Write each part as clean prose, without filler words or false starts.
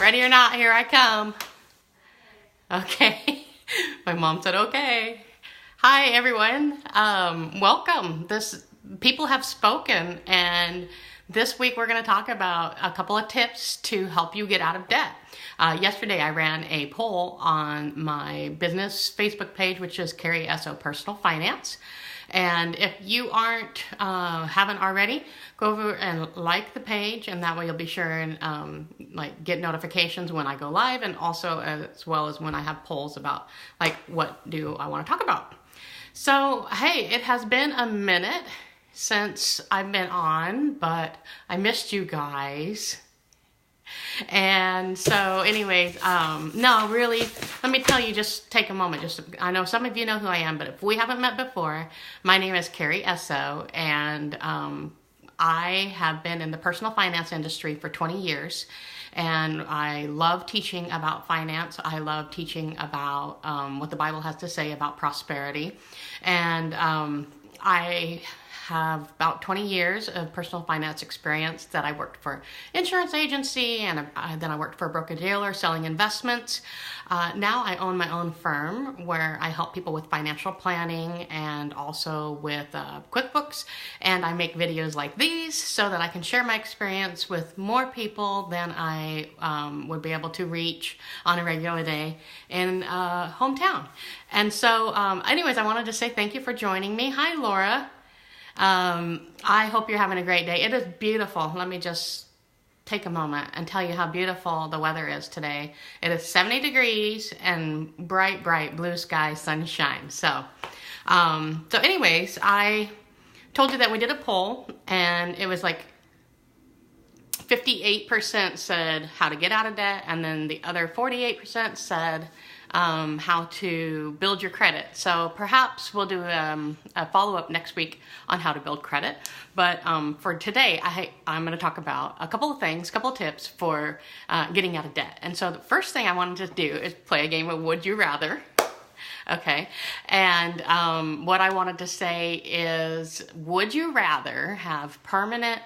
Ready or not, here I come. Okay. My mom said okay. Hi everyone. Welcome. People have spoken, and this week we're going to talk about a couple of tips to help you get out of debt. Yesterday I ran a poll on my business Facebook page, which is Carrie S.O. Personal Finance. And if you haven't already, go over and like the page, and that way you'll be sure and get notifications when I go live, and also as well as when I have polls about what do I want to talk about. So hey, it has been a minute since I've been on, but I missed you guys. And so anyways, no, really, let me tell you, just take a moment. I know some of you know who I am, but if we haven't met before, my name is Carrie S.O. and I have been in the personal finance industry for 20 years. And I love teaching about finance. I love teaching about what the Bible has to say about prosperity. And I have about 20 years of personal finance experience that I worked for insurance agency, and then I worked for a broker-dealer selling investments. Now I own my own firm where I help people with financial planning and also with QuickBooks, and I make videos like these so that I can share my experience with more people than I would be able to reach on a regular day in hometown. And so anyways, I wanted to say thank you for joining me. Hi, Laura. I hope you're having a great day. It is beautiful. Let me just take a moment and tell you how beautiful the weather is today. It is 70 degrees and bright, bright blue sky, sunshine. So anyways, I told you that we did a poll, and it was 58% said how to get out of debt, and then the other 48% said how to build your credit. So perhaps we'll do a follow-up next week on how to build credit. But for today, I'm going to talk about a couple of things, couple of tips for getting out of debt. And so the first thing I wanted to do is play a game of Would You Rather. Okay, and what I wanted to say is, would you rather have permanent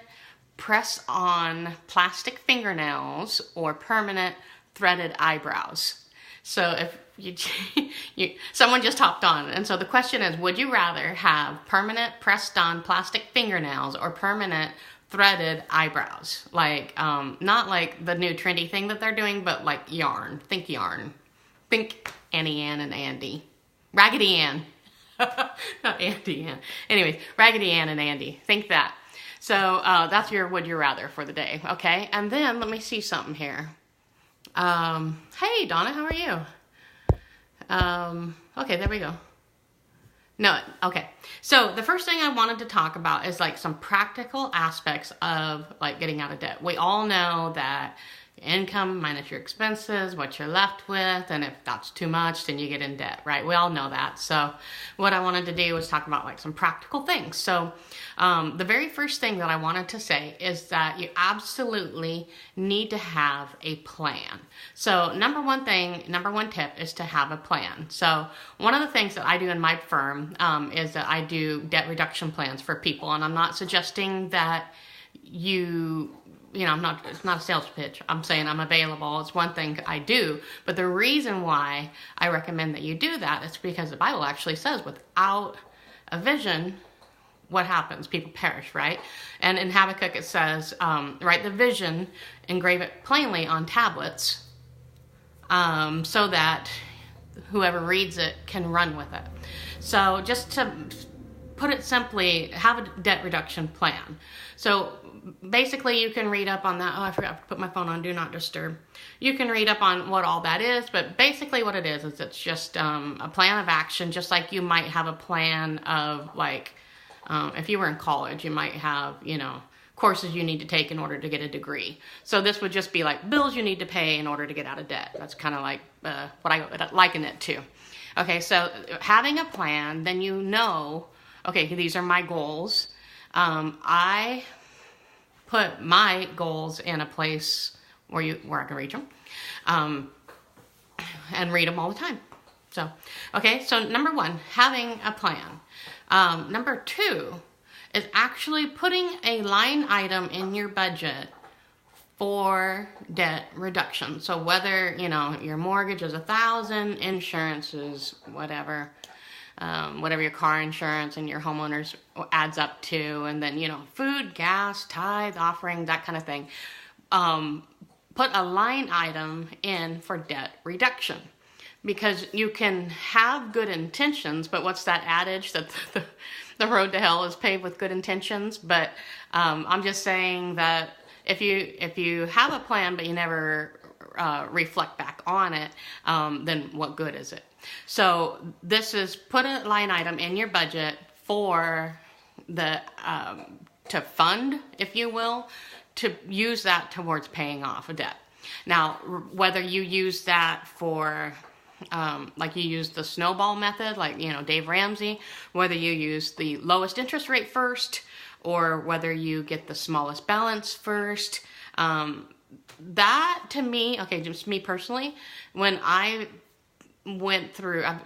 press-on plastic fingernails or permanent threaded eyebrows? So if someone just hopped on, and so the question is, would you rather have permanent pressed-on plastic fingernails or permanent threaded eyebrows? Not like the new trendy thing that they're doing, but like yarn. Think yarn. Think Annie Ann and Andy. Raggedy Ann. Not Andy Ann. Anyways, Raggedy Ann and Andy. Think that. So that's your would you rather for the day, okay? And then let me see something here. Hey, Donna, how are you? Okay, there we go. No, okay. So the first thing I wanted to talk about is some practical aspects of getting out of debt. We all know that income minus your expenses, what you're left with, and if that's too much, then you get in debt, right? We all know that. So what I wanted to do was talk about some practical things. So the very first thing that I wanted to say is that you absolutely need to have a plan. So number one tip is to have a plan. So one of the things that I do in my firm is that I do debt reduction plans for people, and I'm not suggesting that it's not a sales pitch. I'm saying I'm available. It's one thing I do. But the reason why I recommend that you do that is because the Bible actually says without a vision, what happens? People perish, right? And in Habakkuk it says, write the vision, engrave it plainly on tablets, so that whoever reads it can run with it. So just to put it simply, have a debt reduction plan. So basically you can read up on that. Oh, I forgot to put my phone on Do Not Disturb. You can read up on what all that is, but basically what it is it's just a plan of action, just like you might have a plan of if you were in college, you might have, courses you need to take in order to get a degree. So this would just be bills you need to pay in order to get out of debt. That's kind of what I would liken it to. Okay, so having a plan, then okay, these are my goals. I put my goals in a place where I can reach them, and read them all the time. So, okay, so number one, having a plan. Number two is actually putting a line item in your budget for debt reduction. So whether, your mortgage is $1,000, insurance is whatever, whatever your car insurance and your homeowners adds up to, and then, food, gas, tithe, offering, that kind of thing. Put a line item in for debt reduction, because you can have good intentions, but what's that adage that the road to hell is paved with good intentions? But I'm just saying that if you have a plan but you never reflect back on it, then what good is it? So this is put a line item in your budget for the to fund, if you will, to use that towards paying off a debt. Now, whether you use that for like you use the snowball method, like, Dave Ramsey, whether you use the lowest interest rate first, or whether you get the smallest balance first, that to me, okay, just me personally, when I went through, I've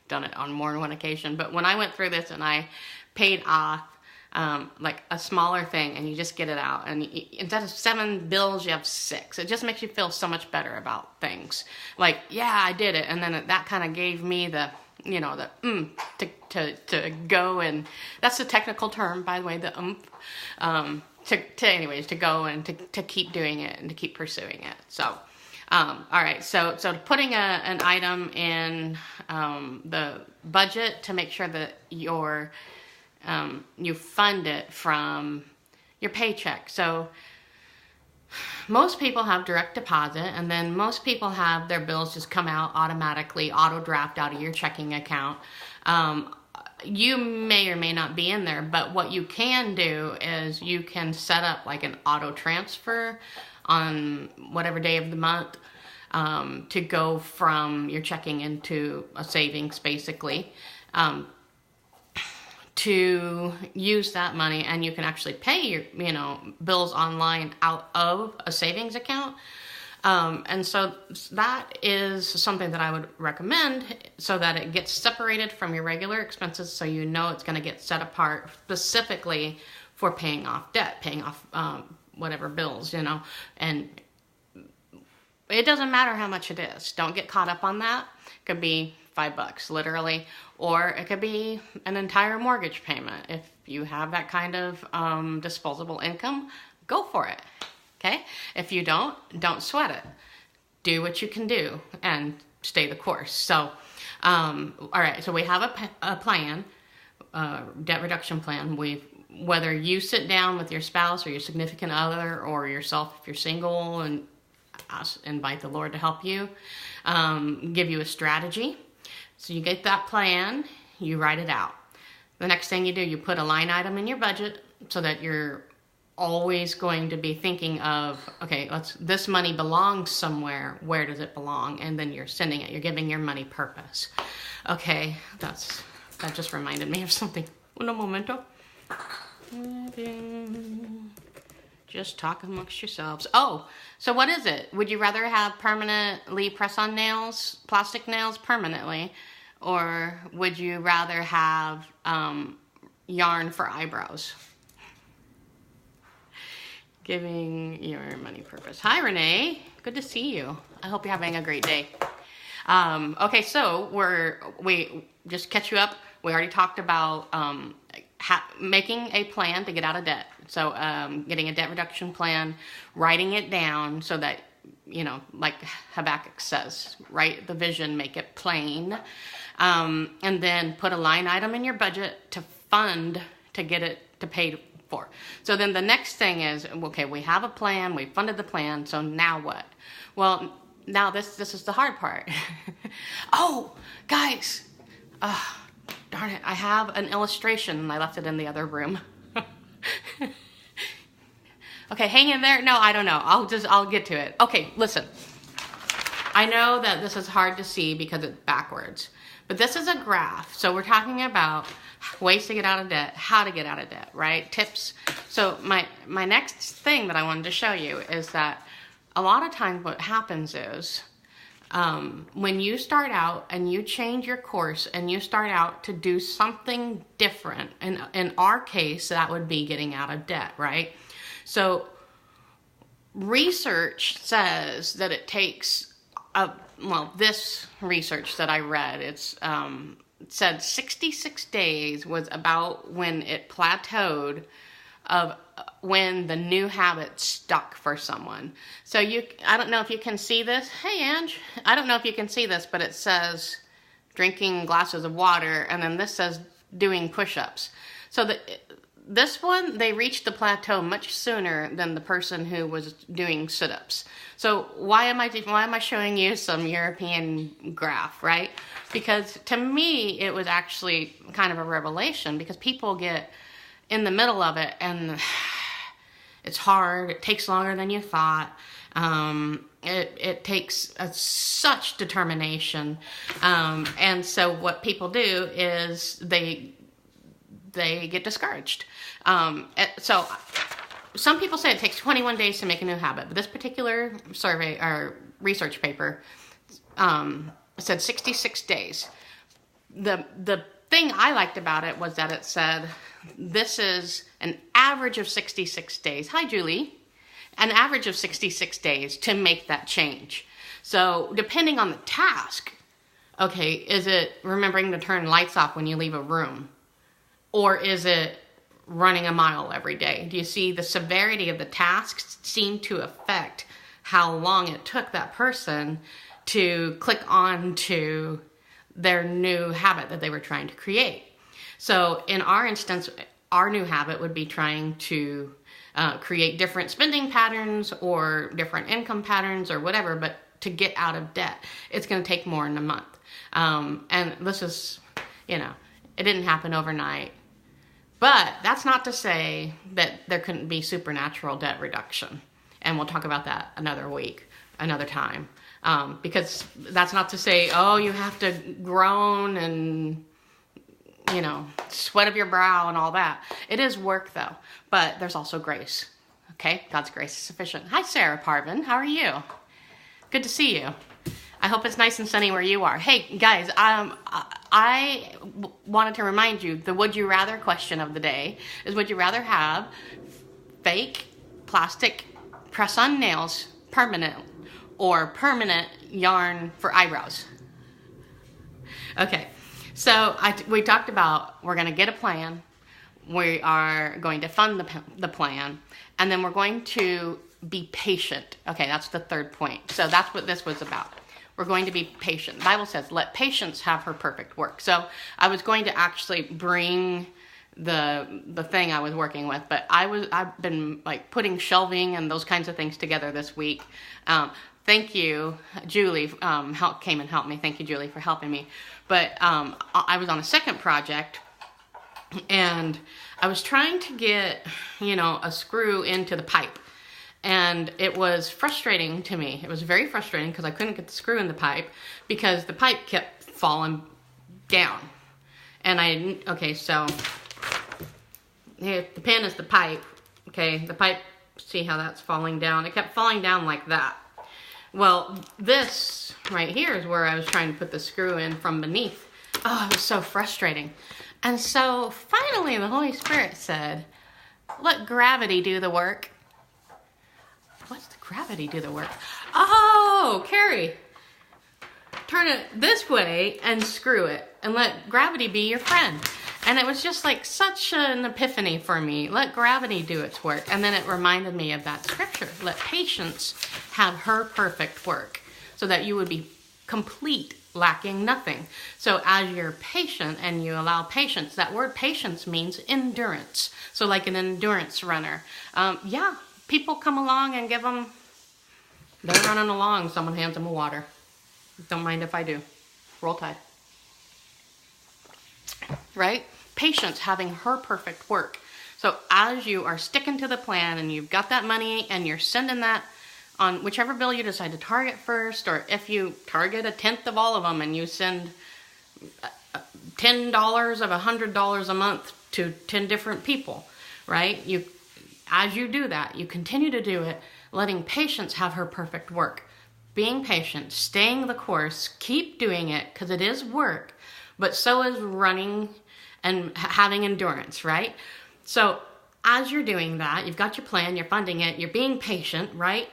done it on more than one occasion, but when I went through this and I paid off like a smaller thing, and you just get it out, and instead of 7 bills, you have 6. It just makes you feel so much better about things. Like, yeah, I did it, and then that kind of gave me the, to go, and that's the technical term, by the way, the to go and to keep doing it and to keep pursuing it. So, all right, so putting an item in the budget to make sure that you fund it from your paycheck. So most people have direct deposit, and then most people have their bills just come out automatically, auto draft out of your checking account. You may or may not be in there, but what you can do is you can set up like an auto transfer on whatever day of the month to go from your checking into a savings, basically. To use that money, and you can actually pay your bills online out of a savings account, and so that is something that I would recommend, so that it gets separated from your regular expenses, so it's going to get set apart specifically for paying off debt, paying off whatever bills, and it doesn't matter how much it is. Don't get caught up on that. It could be $5, literally, or it could be an entire mortgage payment. If you have that kind of disposable income, go for it. Okay? If you don't sweat it. Do what you can do and stay the course. So, all right. So we have a plan, debt reduction plan. Whether you sit down with your spouse or your significant other or yourself if you're single, and invite the Lord to help you, give you a strategy. So you get that plan, you write it out. The next thing you do, you put a line item in your budget so that you're always going to be thinking of, okay, this money belongs somewhere. Where does it belong? And then you're sending it. You're giving your money purpose. Okay, that just reminded me of something. Un momento. Just talk amongst yourselves. Oh, so what is it? Would you rather have permanently press-on nails, plastic nails permanently, or would you rather have yarn for eyebrows? Giving your money purpose. Hi, Renee. Good to see you. I hope you're having a great day. Okay, so we just catch you up. We already talked about making a plan to get out of debt. So getting a debt reduction plan, writing it down so that, like Habakkuk says, write the vision, make it plain, and then put a line item in your budget to fund to get it to pay for. So then the next thing is, okay, we have a plan, we funded the plan, so now what? Well, now this is the hard part. Oh, guys, darn it, I have an illustration and I left it in the other room. Okay, hang in there. No, I don't know. I'll get to it. Okay, listen. I know that this is hard to see because it's backwards, but this is a graph. So we're talking about ways to get out of debt, how to get out of debt, right? Tips. So my next thing that I wanted to show you is that a lot of times what happens is when you start out and you change your course and you start out to do something different, and in our case, that would be getting out of debt, right? So research says that it takes, this research that I read, it said 66 days was about when it plateaued of when the new habit stuck for someone. So I don't know if you can see this. Hey, Ange. I don't know if you can see this, but it says drinking glasses of water, and then this says doing push-ups. So this one, they reached the plateau much sooner than the person who was doing sit-ups. So why am I showing you some European graph, right? Because to me, it was actually kind of a revelation, because people get in the middle of it and it's hard. It takes longer than you thought. It takes such determination. And so what people do is they get discouraged. So some people say it takes 21 days to make a new habit, but this particular survey or research paper said 66 days. The thing I liked about it was that it said this is an average of 66 days. Hi, Julie. An average of 66 days to make that change. So depending on the task, okay, is it remembering to turn lights off when you leave a room? Or is it running a mile every day? Do you see the severity of the tasks seem to affect how long it took that person to click on to their new habit that they were trying to create? So in our instance, our new habit would be trying to create different spending patterns or different income patterns or whatever, but to get out of debt, it's going to take more than a month. And this is, it didn't happen overnight. But that's not to say that there couldn't be supernatural debt reduction. And we'll talk about that another week, another time. Because that's not to say, you have to groan and, sweat of your brow and all that. It is work, though. But there's also grace. Okay? God's grace is sufficient. Hi, Sarah Parvin. How are you? Good to see you. I hope it's nice and sunny where you are. Hey, guys, I wanted to remind you, the would you rather question of the day is, would you rather have fake plastic press-on nails permanent or permanent yarn for eyebrows? Okay, so we talked about we're going to get a plan. We are going to fund the plan, and then we're going to be patient. Okay, that's the third point. So that's what this was about. We're going to be patient. The Bible says, let patience have her perfect work. So I was going to actually bring the thing I was working with, but I've been like putting shelving and those kinds of things together this week. Thank you, Julie, came and helped me. Thank you, Julie, for helping me. But I was on a second project, and I was trying to get, a screw into the pipe. And it was frustrating to me. It was very frustrating because I couldn't get the screw in the pipe because the pipe kept falling down. And so here, the pin is the pipe. Okay, the pipe, see how that's falling down? It kept falling down like that. Well, this right here is where I was trying to put the screw in from beneath. Oh, it was so frustrating. And so finally the Holy Spirit said, let gravity do the work. What's the gravity do the work? Oh, Carrie, turn it this way and screw it and let gravity be your friend. And it was just like such an epiphany for me. Let gravity do its work. And then it reminded me of that scripture. Let patience have her perfect work so that you would be complete, lacking nothing. So as you're patient and you allow patience, that word patience means endurance. So like an endurance runner. People come along and they're running along, someone hands them a water. Don't mind if I do. Roll Tide. Right? Patience having her perfect work. So as you are sticking to the plan and you've got that money and you're sending that on whichever bill you decide to target first, or if you target a tenth of all of them and you send $10 of $100 a month to 10 different people, right? As you do that, you continue to do it, letting patience have her perfect work. Being patient, staying the course, keep doing it, because it is work, but so is running and having endurance, right? So as you're doing that, you've got your plan, you're funding it, you're being patient, right?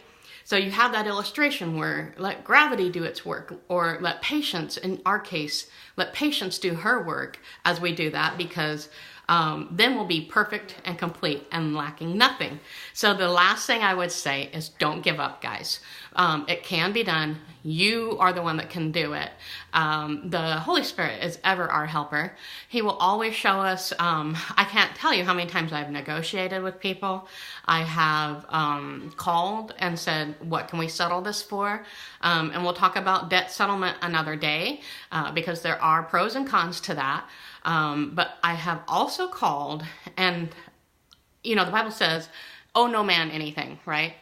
So you have that illustration where let gravity do its work, or let patience, in our case, let patience do her work as we do that, because then we'll be perfect and complete and lacking nothing. So the last thing I would say is don't give up, guys. It can be done. You are the one that can do it. The Holy Spirit is ever our helper. He will always show us. I can't tell you how many times I've negotiated with people. I have called and said, what can we settle this for? And we'll talk about debt settlement another day, because there are pros and cons to that. But I have also called, and the Bible says, owe no man anything, right?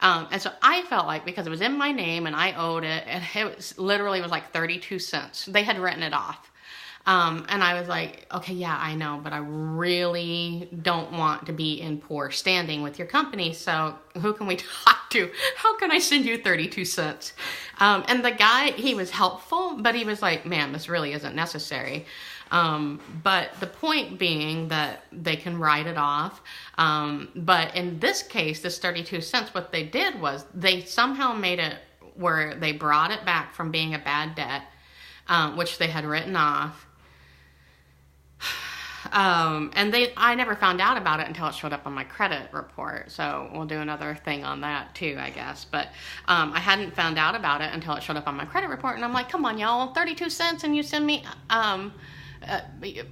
And so I felt like, because it was in my name and I owed it, and it was like 32 cents. They had written it off. And I was like, okay, yeah, I know, but I really don't want to be in poor standing with your company. So who can we talk to? How can I send you 32 cents? And the guy, he was helpful, but he was like, man, this really isn't necessary. But the point being that they can write it off. But in this case, this 32 cents, what they did was they somehow made it where they brought it back from being a bad debt, which they had written off. And I never found out about it until it showed up on my credit report. So we'll do another thing on that too, I guess. But I hadn't found out about it until it showed up on my credit report. And I'm like, come on, y'all, 32 cents and you send me,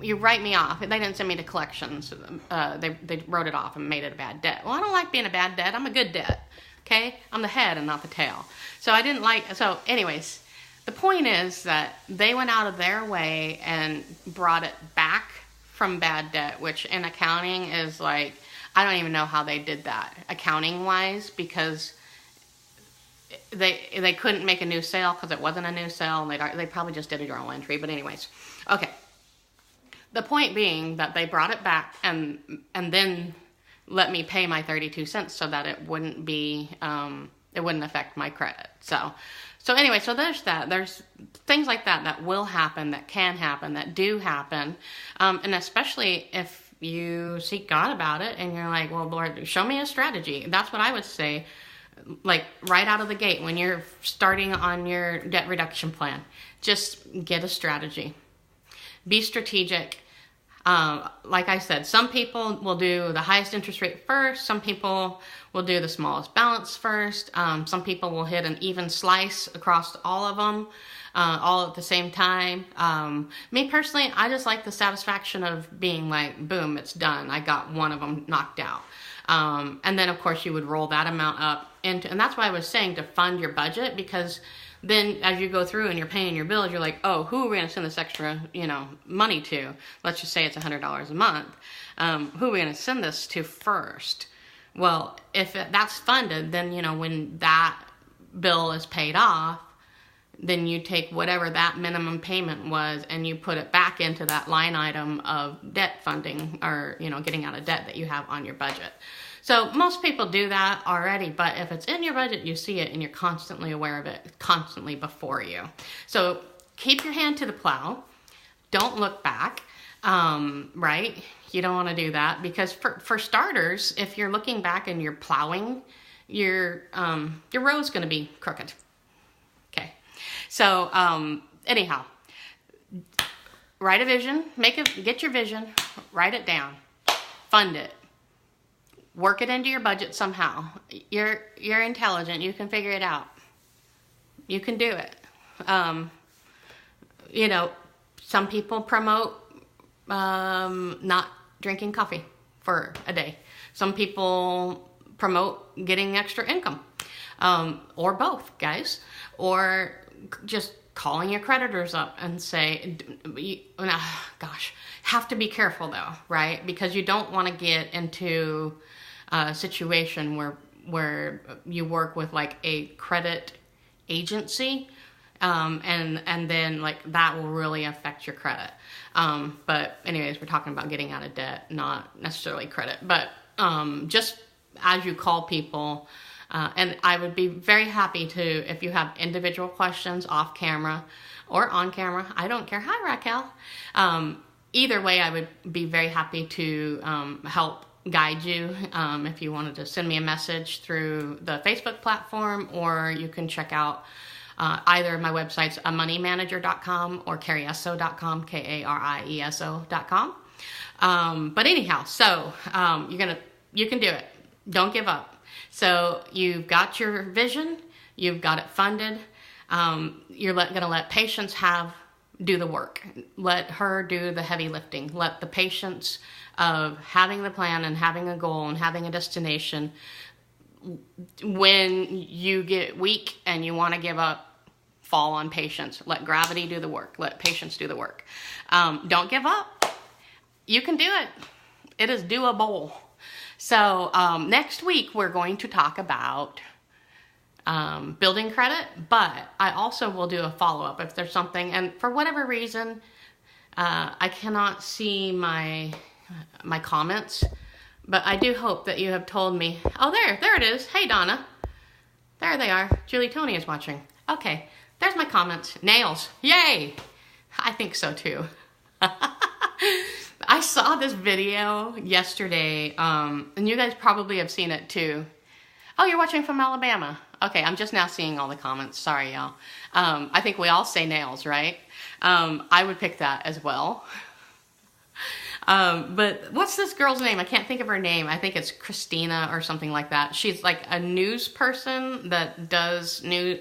you write me off. They didn't send me to collections. They wrote it off and made it a bad debt. Well, I don't like being a bad debt. I'm a good debt. Okay? I'm the head and not the tail. So anyways, the point is that they went out of their way and brought it back from bad debt, which in accounting is like, I don't even know how they did that accounting wise, because they couldn't make a new sale because it wasn't a new sale, and they probably just did a journal entry. But anyways, okay. The point being that they brought it back and then let me pay my 32 cents so that it wouldn't be, it wouldn't affect my credit. So anyway, so there's that. There's things like that will happen, that can happen, that do happen. And especially if you seek God about it and you're like, well, Lord, show me a strategy. That's what I would say, like right out of the gate when you're starting on your debt reduction plan. Just get a strategy. Be strategic. Like I said, some people will do the highest interest rate first. Some people will do the smallest balance first. Some people will hit an even slice across all of them, all at the same time. Me personally, I just like the satisfaction of being like, boom, it's done. I got one of them knocked out. And then of course you would roll that amount up into, and that's why I was saying to fund your budget, because then as you go through and you're paying your bills, you're like, oh, who are we going to send this extra, money to? Let's just say it's $100 a month. Who are we going to send this to first? Well, if that's funded, then, when that bill is paid off, then you take whatever that minimum payment was and you put it back into that line item of debt funding, or, getting out of debt that you have on your budget. So most people do that already, but if it's in your budget, you see it and you're constantly aware of it, constantly before you. So keep your hand to the plow. Don't look back, right? You don't want to do that, because for starters, if you're looking back and you're plowing, your road's going to be crooked. Okay. So anyhow, write a vision, get your vision, write it down, fund it. Work it into your budget somehow. You're intelligent. You can figure it out. You can do it. Some people promote not drinking coffee for a day. Some people promote getting extra income, or both, guys. Or just calling your creditors up and say, have to be careful though, right? Because you don't want to get into a situation where you work with like a credit agency, and then like that will really affect your credit. But anyways, we're talking about getting out of debt, not necessarily credit. But just as you call people, and I would be very happy to, if you have individual questions off camera or on camera, I don't care. Hi, Raquel. Either way, I would be very happy to help guide you if you wanted to send me a message through the Facebook platform, or you can check out either of my websites, amoneymanager.com or karieso.com, karieso.com. But anyhow, so you can do it. Don't give up. So you've got your vision, you've got it funded. You're going to let patience do the work. Let her do the heavy lifting. Let the patience of having the plan and having a goal and having a destination. When you get weak and you want to give up, fall on patience. Let gravity do the work. Let patience do the work. Don't give up. You can do it. It is doable. So next week we're going to talk about building credit, but I also will do a follow-up if there's something, and for whatever reason, I cannot see my comments, but I do hope that you have told me. Oh, there it is. Hey, Donna. There they are. Julie Tony is watching. Okay, there's my comments. Nails. Yay! I think so too. I saw this video yesterday, and you guys probably have seen it too. Oh, you're watching from Alabama. Okay, I'm just now seeing all the comments. Sorry, y'all. I think we all say nails, right? I would pick that as well. But what's this girl's name? I can't think of her name. I think it's Christina or something like that. She's like a news person that does new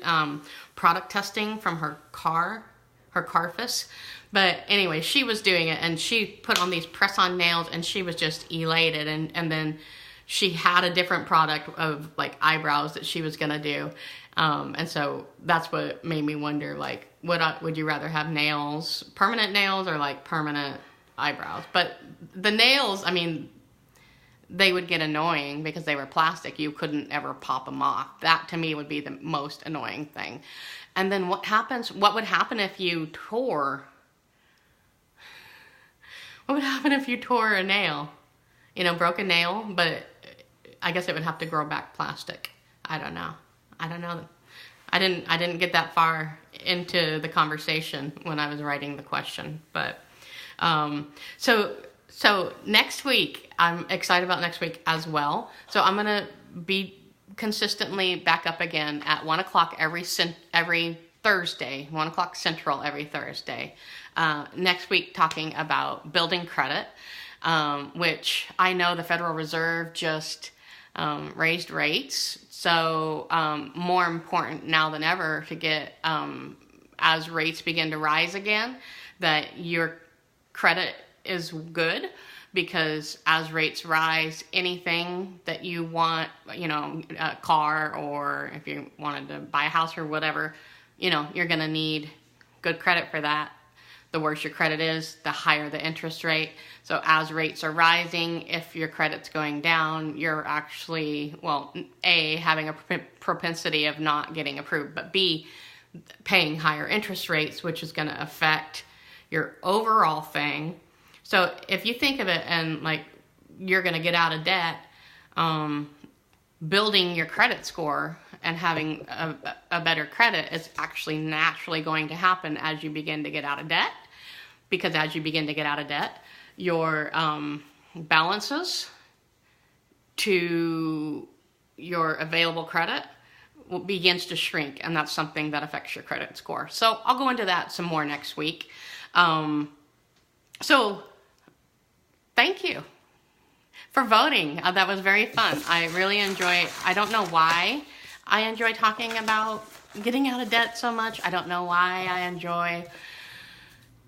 product testing from her Carface. But anyway, she was doing it, and she put on these press-on nails, and she was just elated. And then she had a different product of like eyebrows that she was gonna do. And so that's what made me wonder, like, would you rather have nails, permanent nails, or like permanent eyebrows? But the nails, I mean, they would get annoying because they were plastic. You couldn't ever pop them off. That to me would be the most annoying thing. And then what would happen if you tore? What would happen if you tore a nail? You know, broke a nail, but I guess it would have to grow back plastic. I don't know. I didn't get that far into the conversation when I was writing the question, but so next week, I'm excited about next week as well. So I'm gonna be consistently back up again at 1 o'clock every Thursday, 1 o'clock Central every Thursday. Next week, talking about building credit, which I know the Federal Reserve just raised rates. So more important now than ever to get, as rates begin to rise again, that your credit is good, because as rates rise, anything that you want, you know, a car, or if you wanted to buy a house or whatever, you know, you're going to need good credit for that. The worse your credit is, the higher the interest rate. So as rates are rising, if your credit's going down, you're actually, well, A, having a propensity of not getting approved, but B, paying higher interest rates, which is going to affect your overall thing. So if you think of it and like you're going to get out of debt, building your credit score and having a better credit is actually naturally going to happen as you begin to get out of debt. Because as you begin to get out of debt, your balances to your available credit begins to shrink, and that's something that affects your credit score. So I'll go into that some more next week. So thank you for voting. That was very fun. I really enjoy, I don't know why I enjoy talking about getting out of debt so much. I don't know why I enjoy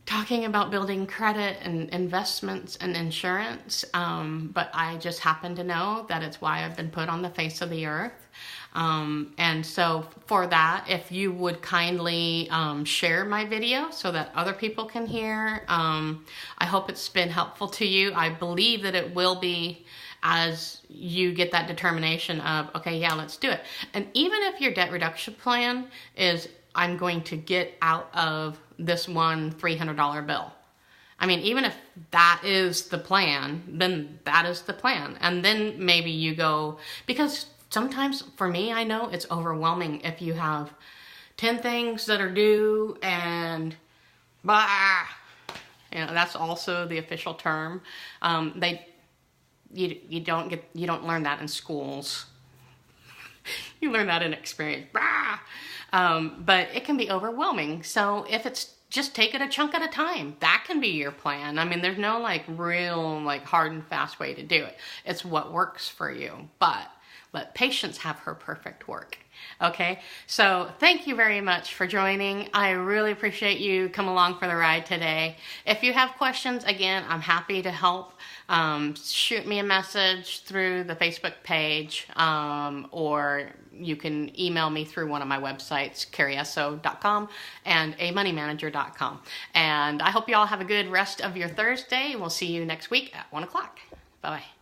talking about building credit and investments and insurance, but I just happen to know that it's why I've been put on the face of the earth. And so for that, if you would kindly share my video so that other people can hear, I hope it's been helpful to you. I believe that it will be, as you get that determination of, okay, yeah, let's do it. And even if your debt reduction plan is, I'm going to get out of this one $300 bill. I mean, even if that is the plan, then that is the plan. And then maybe you go, because sometimes for me, I know it's overwhelming if you have 10 things that are due and blah, you know, that's also the official term. You don't learn that in schools. You learn that in experience. But it can be overwhelming. So if it's just take it a chunk at a time, that can be your plan. I mean, there's no like real like hard and fast way to do it. It's what works for you. But let patience have her perfect work. Okay, so thank you very much for joining. I really appreciate you come along for the ride today. If you have questions, again, I'm happy to help. Shoot me a message through the Facebook page, or you can email me through one of my websites, carriesso.com and amoneymanager.com. And I hope you all have a good rest of your Thursday. We'll see you next week at 1 o'clock. Bye-bye.